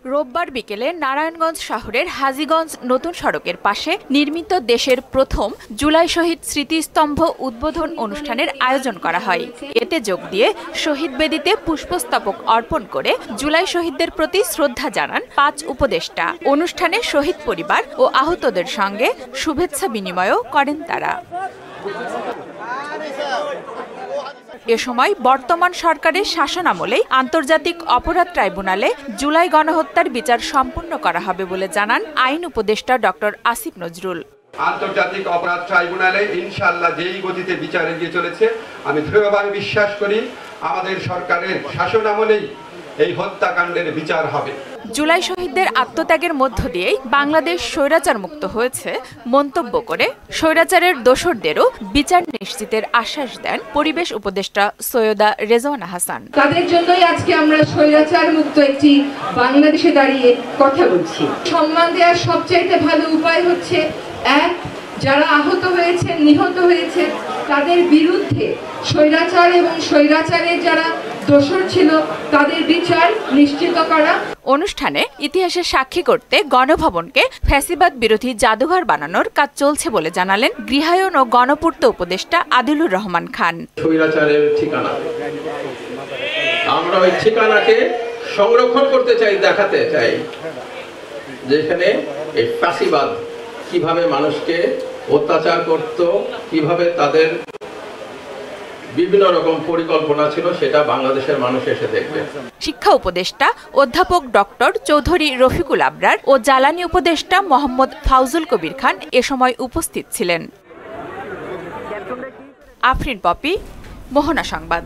রোববার বিকেলে নারায়ণগঞ্জ শহরের হাজীগঞ্জ নতুন সড়কের পাশে নির্মিত দেশের প্রথম জুলাই শহীদ স্মৃতিস্তম্ভ উদ্বোধন অনুষ্ঠানের আয়োজন করা হয়। এতে যোগ দিয়ে শহীদ বেদিতে পুষ্পস্তবক অর্পণ করে জুলাই শহীদদের প্রতি শ্রদ্ধা জানান ৫ উপদেষ্টা। অনুষ্ঠানে শহীদ পরিবার ও আহতদের সঙ্গে শুভেচ্ছা বিনিময়ও করেন তারা। এ সময় বর্তমান সরকারের শাসনামলেই আন্তর্জাতিক অপরাধ ট্রাইব্যুনালে জুলাই গণহত্যার বিচার সম্পন্ন করা হবে বলে জানান আইন উপদেষ্টা ডক্টর আসিফ নজরুল। আন্তর্জাতিক অপরাধ ট্রাইব্যুনালে ইনশাআল্লাহ যেই গতিতে বিচার এগিয়ে চলেছে, আমি দৃঢ়ভাবে বিশ্বাস করি আমাদের সরকারের শাসনামলেই এই হত্যাকাণ্ডের বিচার হবে। জুলাই শহীদদের আত্মত্যাগের মধ্য দিয়েই বাংলাদেশ স্বৈরাচার মুক্ত হয়েছে মন্তব্য করে স্বৈরাচারের দোসরদেরও বিচার নিশ্চিতের আশ্বাস দেন পরিবেশ উপদেষ্টা সৈয়দা রেজওয়ানা হাসান। তাদের জন্যই আজকে আমরা স্বৈরাচার মুক্ত একটি বাংলাদেশে দাঁড়িয়ে কথা বলছি। সম্মান দেওয়ার সবচাইতে ভালো উপায় হচ্ছে এক, যারা আহত হয়েছে, নিহত হয়েছে, তাদের বিরুদ্ধে স্বৈরাচার এবং স্বৈরাচারের যারা দোষর ছিল তাদের বিচার নিশ্চিত করা। অনুষ্ঠানে ইতিহাসের সাক্ষী করতে গণভবনকে ফ্যাসিবাদ বিরোধী জাদুঘর বানানোর কাজ চলছে বলে জানালেন গৃহায়ন ও গণপূর্ত উপদেষ্টা আদিলুর রহমান খান। স্বৈরাচারের ঠিকানা, আমরা ওই ঠিকানাকে সংরক্ষণ করতে চাই, দেখাতে চাই যেখানে এই ফ্যাসিবাদ কিভাবে মানুষকে অত্যাচার করত, কিভাবে তাদের বিভিন্ন রকম পরিকল্পনা ছিল, সেটা বাংলাদেশের মানুষ এসে দেখবে। শিক্ষা উপদেষ্টা অধ্যাপক ডক্টর চৌধুরী রফিকুল আবরার ও জ্বালানি উপদেষ্টা মোহাম্মদ ফাউজুল কবির খান এ সময় উপস্থিত ছিলেন। আফরিন পপি, মোহনা সংবাদ।